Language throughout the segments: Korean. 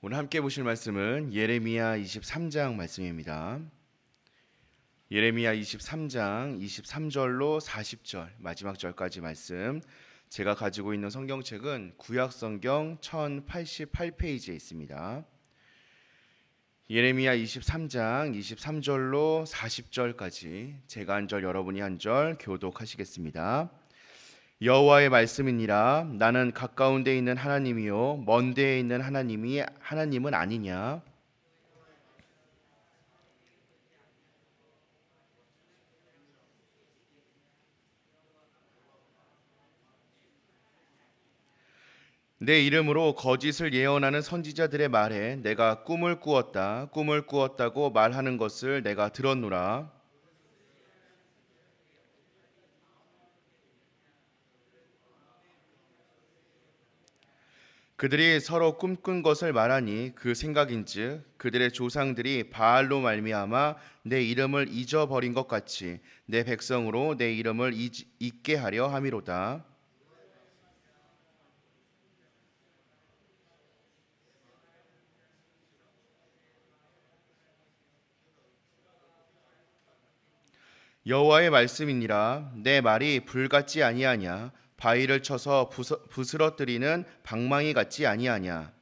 오늘 함께 보실 말씀은 예레미야 23장 말씀입니다. 예레미야 23장 23절로 40절 마지막 절까지 말씀. 제가 가지고 있는 성경책은 구약성경 1088페이지에 있습니다. 예레미야 23장 23절로 40절까지 제가 한 절 여러분이 한 절 교독하시겠습니다. 여호와의 말씀이니라. 나는 가까운 데 있는 하나님이요 먼 데에 있는 하나님은 아니냐. 내 이름으로 거짓을 예언하는 선지자들의 말에 내가 꿈을 꾸었다고 말하는 것을 내가 들었노라. 그들이 서로 꿈꾼 것을 말하니 그 생각인즉 그들의 조상들이 바알로 말미암아 내 이름을 잊어버린 것 같이 내 백성으로 내 이름을 잊게 하려 함이로다. 여호와의 말씀이니라. 내 말이 불같지 아니하냐. 바위를 쳐서 부스러뜨리는 방망이 같지 아니하냐.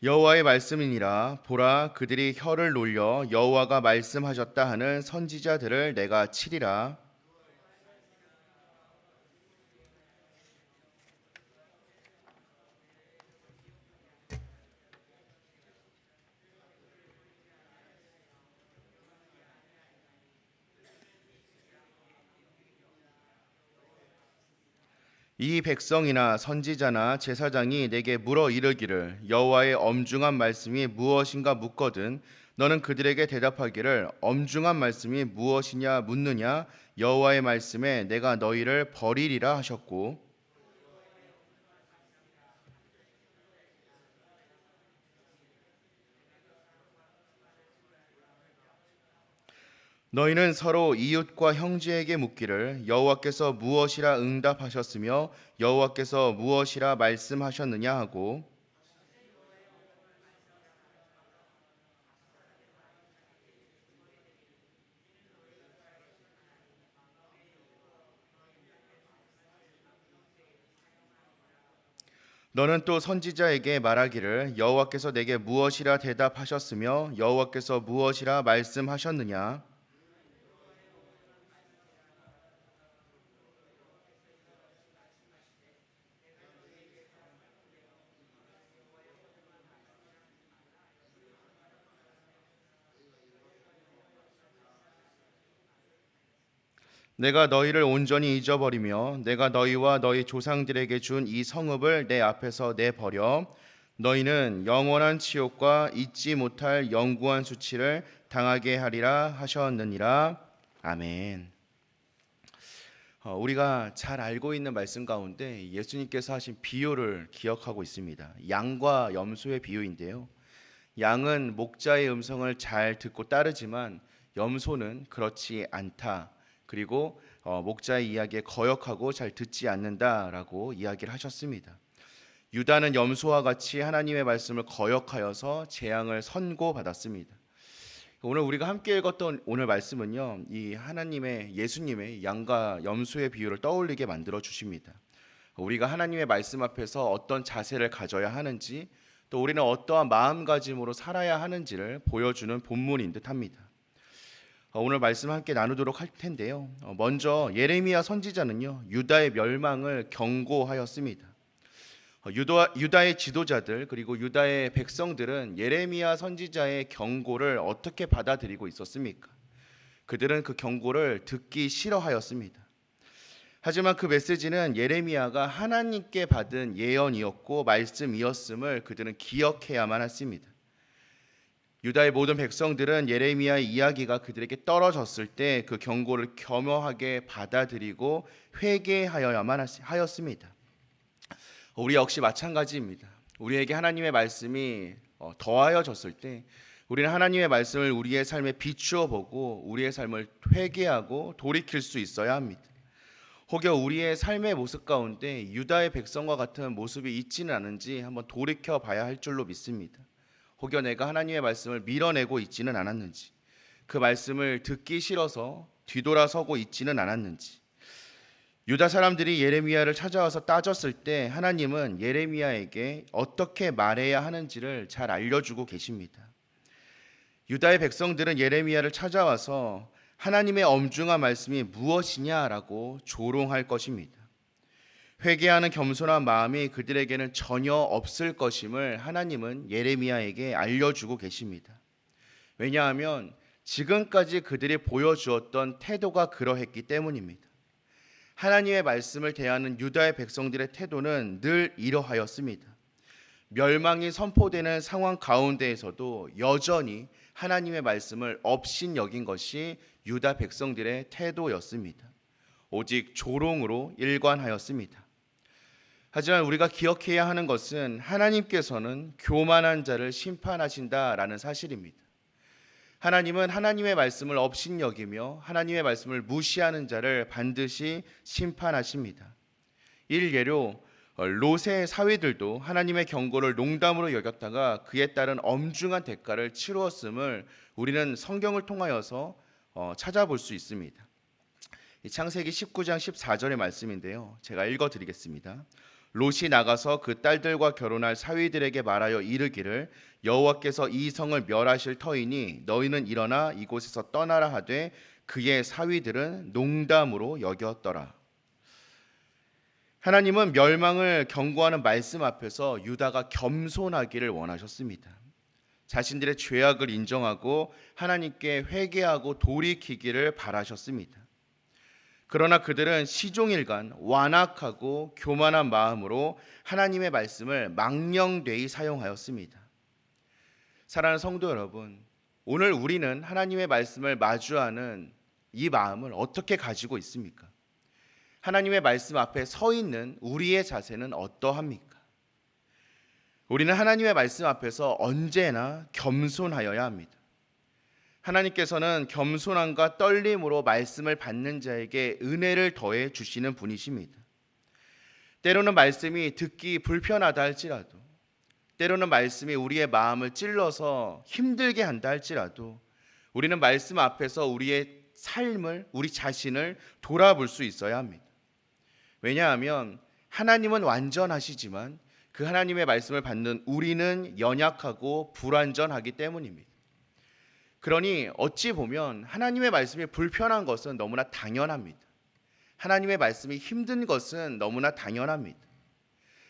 여호와의 말씀이니라. 보라, 그들이 혀를 놀려 여호와가 말씀하셨다 하는 선지자들을 내가 치리라. 이 백성이나 선지자나 제사장이 내게 물어 이르기를 여호와의 엄중한 말씀이 무엇인가 묻거든 너는 그들에게 대답하기를 엄중한 말씀이 무엇이냐 묻느냐. 여호와의 말씀에 내가 너희를 버리리라 하셨고, 너희는 서로 이웃과 형제에게 묻기를 여호와께서 무엇이라 응답하셨으며 여호와께서 무엇이라 말씀하셨느냐 하고, 너는 또 선지자에게 말하기를 여호와께서 내게 무엇이라 대답하셨으며 여호와께서 무엇이라 말씀하셨느냐. 내가 너희를 온전히 잊어버리며 내가 너희와 너희 조상들에게 준 이 성읍을 내 앞에서 내버려 너희는 영원한 치욕과 잊지 못할 영구한 수치를 당하게 하리라 하셨느니라. 아멘. 우리가 잘 알고 있는 말씀 가운데 예수님께서 하신 비유를 기억하고 있습니다. 양과 염소의 비유인데요. 양은 목자의 음성을 잘 듣고 따르지만 염소는 그렇지 않다. 그리고 목자의 이야기에 거역하고 잘 듣지 않는다라고 이야기를 하셨습니다. 유다는 염소와 같이 하나님의 말씀을 거역하여서 재앙을 선고받았습니다. 오늘 우리가 함께 읽었던 오늘 말씀은요, 이 하나님의 예수님의 양과 염소의 비유를 떠올리게 만들어 주십니다. 우리가 하나님의 말씀 앞에서 어떤 자세를 가져야 하는지, 또 우리는 어떠한 마음가짐으로 살아야 하는지를 보여주는 본문인 듯합니다. 오늘 말씀 함께 나누도록 할 텐데요. 먼저 예레미야 선지자는요, 유다의 멸망을 경고하였습니다. 유다의 지도자들 그리고 유다의 백성들은 예레미야 선지자의 경고를 어떻게 받아들이고 있었습니까? 그들은 그 경고를 듣기 싫어하였습니다. 하지만 그 메시지는 예레미야가 하나님께 받은 예언이었고 말씀이었음을 그들은 기억해야만 했습니다. 유다의 모든 백성들은 예레미야의 이야기가 그들에게 떨어졌을 때 그 경고를 겸허하게 받아들이고 회개하여야만 하였습니다. 우리 역시 마찬가지입니다. 우리에게 하나님의 말씀이 더하여졌을 때 우리는 하나님의 말씀을 우리의 삶에 비추어 보고 우리의 삶을 회개하고 돌이킬 수 있어야 합니다. 혹여 우리의 삶의 모습 가운데 유다의 백성과 같은 모습이 있지는 않은지 한번 돌이켜 봐야 할 줄로 믿습니다. 혹여 내가 하나님의 말씀을 밀어내고 있지는 않았는지, 그 말씀을 듣기 싫어서 뒤돌아서고 있지는 않았는지. 유다 사람들이 예레미야를 찾아와서 따졌을 때 하나님은 예레미야에게 어떻게 말해야 하는지를 잘 알려주고 계십니다. 유다의 백성들은 예레미야를 찾아와서 하나님의 엄중한 말씀이 무엇이냐라고 조롱할 것입니다. 회개하는 겸손한 마음이 그들에게는 전혀 없을 것임을 하나님은 예레미야에게 알려주고 계십니다. 왜냐하면 지금까지 그들이 보여주었던 태도가 그러했기 때문입니다. 하나님의 말씀을 대하는 유다의 백성들의 태도는 늘 이러하였습니다. 멸망이 선포되는 상황 가운데에서도 여전히 하나님의 말씀을 업신여긴 것이 유다 백성들의 태도였습니다. 오직 조롱으로 일관하였습니다. 하지만 우리가 기억해야 하는 것은 하나님께서는 교만한 자를 심판하신다라는 사실입니다. 하나님은 하나님의 말씀을 업신여기며 하나님의 말씀을 무시하는 자를 반드시 심판하십니다. 일례로 롯의 사위들도 하나님의 경고를 농담으로 여겼다가 그에 따른 엄중한 대가를 치루었음을 우리는 성경을 통하여서 찾아볼 수 있습니다. 창세기 19장 14절의 말씀인데요. 제가 읽어드리겠습니다. 롯이 나가서 그 딸들과 결혼할 사위들에게 말하여 이르기를 여호와께서 이 성을 멸하실 터이니 너희는 일어나 이곳에서 떠나라 하되 그의 사위들은 농담으로 여겼더라. 하나님은 멸망을 경고하는 말씀 앞에서 유다가 겸손하기를 원하셨습니다. 자신들의 죄악을 인정하고 하나님께 회개하고 돌이키기를 바라셨습니다. 그러나 그들은 시종일관 완악하고 교만한 마음으로 하나님의 말씀을 망령되이 사용하였습니다. 사랑하는 성도 여러분, 오늘 우리는 하나님의 말씀을 마주하는 이 마음을 어떻게 가지고 있습니까? 하나님의 말씀 앞에 서 있는 우리의 자세는 어떠합니까? 우리는 하나님의 말씀 앞에서 언제나 겸손하여야 합니다. 하나님께서는 겸손함과 떨림으로 말씀을 받는 자에게 은혜를 더해 주시는 분이십니다. 때로는 말씀이 듣기 불편하다 할지라도, 때로는 말씀이 우리의 마음을 찔러서 힘들게 한다 할지라도 우리는 말씀 앞에서 우리의 삶을, 우리 자신을 돌아볼 수 있어야 합니다. 왜냐하면 하나님은 완전하시지만 그 하나님의 말씀을 받는 우리는 연약하고 불완전하기 때문입니다. 그러니 어찌 보면 하나님의 말씀이 불편한 것은 너무나 당연합니다. 하나님의 말씀이 힘든 것은 너무나 당연합니다.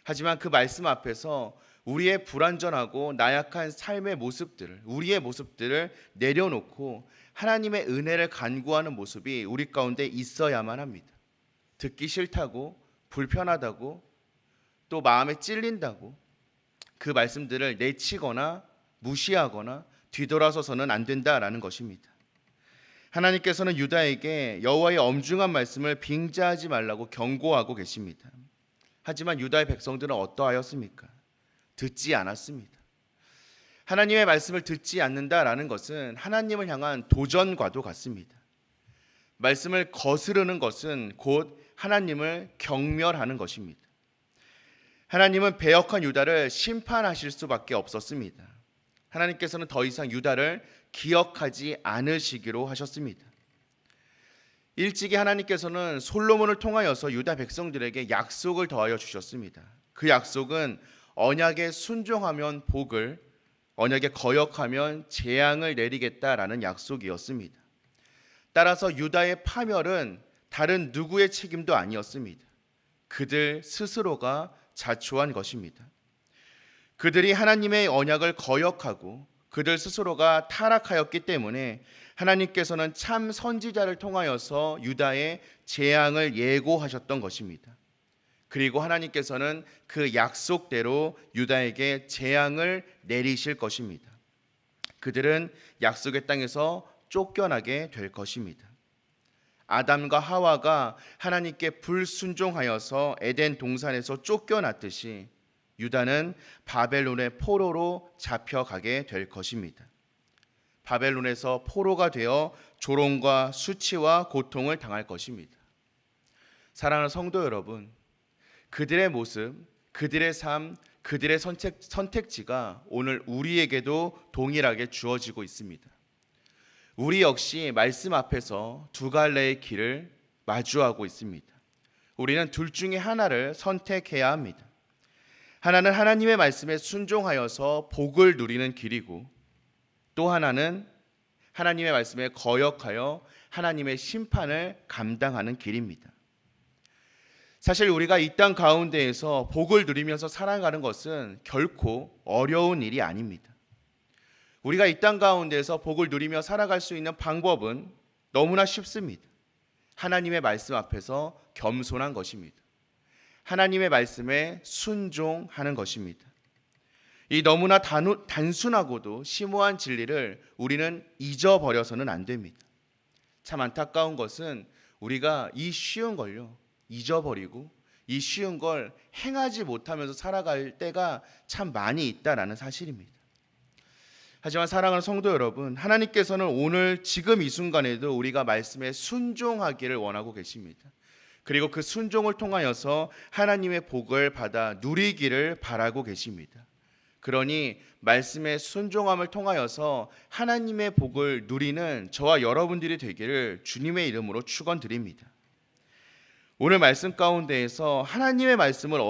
하지만 그 말씀 앞에서 우리의 불완전하고 나약한 삶의 모습들을, 우리의 모습들을 내려놓고 하나님의 은혜를 간구하는 모습이 우리 가운데 있어야만 합니다. 듣기 싫다고, 불편하다고, 또 마음에 찔린다고 그 말씀들을 내치거나 무시하거나 뒤돌아서서는 안 된다라는 것입니다. 하나님께서는 유다에게 여호와의 엄중한 말씀을 빙자하지 말라고 경고하고 계십니다. 하지만 유다의 백성들은 어떠하였습니까? 듣지 않았습니다. 하나님의 말씀을 듣지 않는다라는 것은 하나님을 향한 도전과도 같습니다. 말씀을 거스르는 것은 곧 하나님을 경멸하는 것입니다. 하나님은 배역한 유다를 심판하실 수밖에 없었습니다. 하나님께서는 더 이상 유다를 기억하지 않으시기로 하셨습니다. 일찍이 하나님께서는 솔로몬을 통하여서 유다 백성들에게 약속을 더하여 주셨습니다. 그 약속은 언약에 순종하면 복을, 언약에 거역하면 재앙을 내리겠다라는 약속이었습니다. 따라서 유다의 파멸은 다른 누구의 책임도 아니었습니다. 그들 스스로가 자초한 것입니다. 그들이 하나님의 언약을 거역하고 그들 스스로가 타락하였기 때문에 하나님께서는 참 선지자를 통하여서 유다의 재앙을 예고하셨던 것입니다. 그리고 하나님께서는 그 약속대로 유다에게 재앙을 내리실 것입니다. 그들은 약속의 땅에서 쫓겨나게 될 것입니다. 아담과 하와가 하나님께 불순종하여서 에덴 동산에서 쫓겨났듯이 유다는 바벨론의 포로로 잡혀가게 될 것입니다. 바벨론에서 포로가 되어 조롱과 수치와 고통을 당할 것입니다. 사랑하는 성도 여러분, 그들의 모습, 그들의 삶, 그들의 선택지가 오늘 우리에게도 동일하게 주어지고 있습니다. 우리 역시 말씀 앞에서 두 갈래의 길을 마주하고 있습니다. 우리는 둘 중에 하나를 선택해야 합니다. 하나는 하나님의 말씀에 순종하여서 복을 누리는 길이고, 또 하나는 하나님의 말씀에 거역하여 하나님의 심판을 감당하는 길입니다. 사실 우리가 이 땅 가운데에서 복을 누리면서 살아가는 것은 결코 어려운 일이 아닙니다. 우리가 이 땅 가운데에서 복을 누리며 살아갈 수 있는 방법은 너무나 쉽습니다. 하나님의 말씀 앞에서 겸손한 것입니다. 하나님의 말씀에 순종하는 것입니다. 이 너무나 단순하고도 심오한 진리를 우리는 잊어버려서는 안 됩니다. 참 안타까운 것은 우리가 이 쉬운 걸요 잊어버리고 이 쉬운 걸 행하지 못하면서 살아갈 때가 참 많이 있다라는 사실입니다. 하지만 사랑하는 성도 여러분, 하나님께서는 오늘 지금 이 순간에도 우리가 말씀에 순종하기를 원하고 계십니다. 그리고 그 순종을 통하여서 하나님의 복을 받아 누리기를 바라고 계십니다. 그러니 말씀의 순종함을 통하여서 하나님의 복을 누리는 저와 여러분들이 되기를 주님의 이름으로 축원드립니다. 오늘 말씀 가운데에서 하나님의 말씀을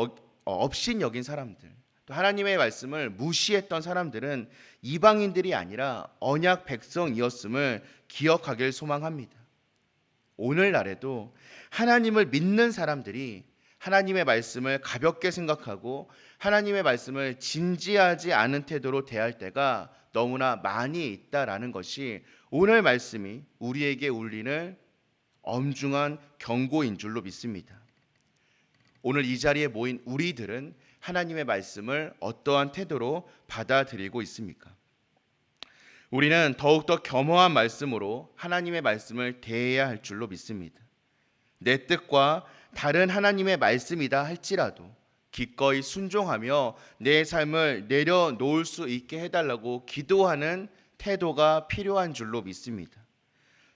업신 여긴 사람들, 또 하나님의 말씀을 무시했던 사람들은 이방인들이 아니라 언약 백성이었음을 기억하길 소망합니다. 오늘날에도 하나님을 믿는 사람들이 하나님의 말씀을 가볍게 생각하고 하나님의 말씀을 진지하지 않은 태도로 대할 때가 너무나 많이 있다라는 것이 오늘 말씀이 우리에게 울리는 엄중한 경고인 줄로 믿습니다. 오늘 이 자리에 모인 우리들은 하나님의 말씀을 어떠한 태도로 받아들이고 있습니까? 우리는 더욱더 겸허한 말씀으로 하나님의 말씀을 대해야 할 줄로 믿습니다. 내 뜻과 다른 하나님의 말씀이다 할지라도 기꺼이 순종하며 내 삶을 내려놓을 수 있게 해달라고 기도하는 태도가 필요한 줄로 믿습니다.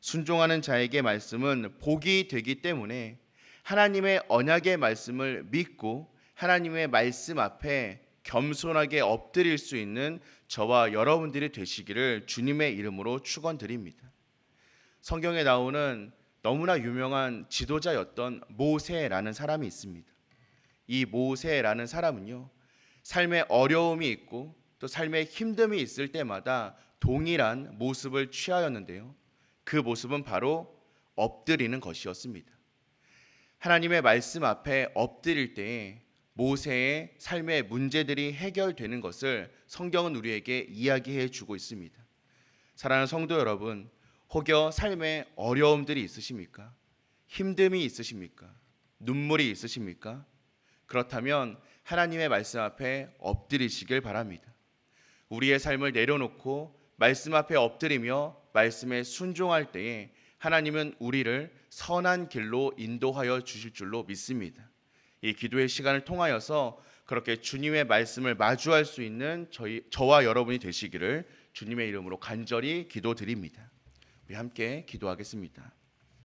순종하는 자에게 말씀은 복이 되기 때문에 하나님의 언약의 말씀을 믿고 하나님의 말씀 앞에 겸손하게 엎드릴 수 있는 저와 여러분들이 되시기를 주님의 이름으로 축원드립니다. 성경에 나오는 너무나 유명한 지도자였던 모세라는 사람이 있습니다. 이 모세라는 사람은요, 삶에 어려움이 있고 또 삶에 힘듦이 있을 때마다 동일한 모습을 취하였는데요. 그 모습은 바로 엎드리는 것이었습니다. 하나님의 말씀 앞에 엎드릴 때에 모세의 삶의 문제들이 해결되는 것을 성경은 우리에게 이야기해 주고 있습니다. 사랑하는 성도 여러분, 혹여 삶에 어려움들이 있으십니까? 힘듦이 있으십니까? 눈물이 있으십니까? 그렇다면 하나님의 말씀 앞에 엎드리시길 바랍니다. 우리의 삶을 내려놓고 말씀 앞에 엎드리며 말씀에 순종할 때에 하나님은 우리를 선한 길로 인도하여 주실 줄로 믿습니다. 이 기도의 시간을 통하여서 그렇게 주님의 말씀을 마주할 수 있는 저와 여러분이 되시기를 주님의 이름으로 간절히 기도드립니다. 우리 함께 기도하겠습니다.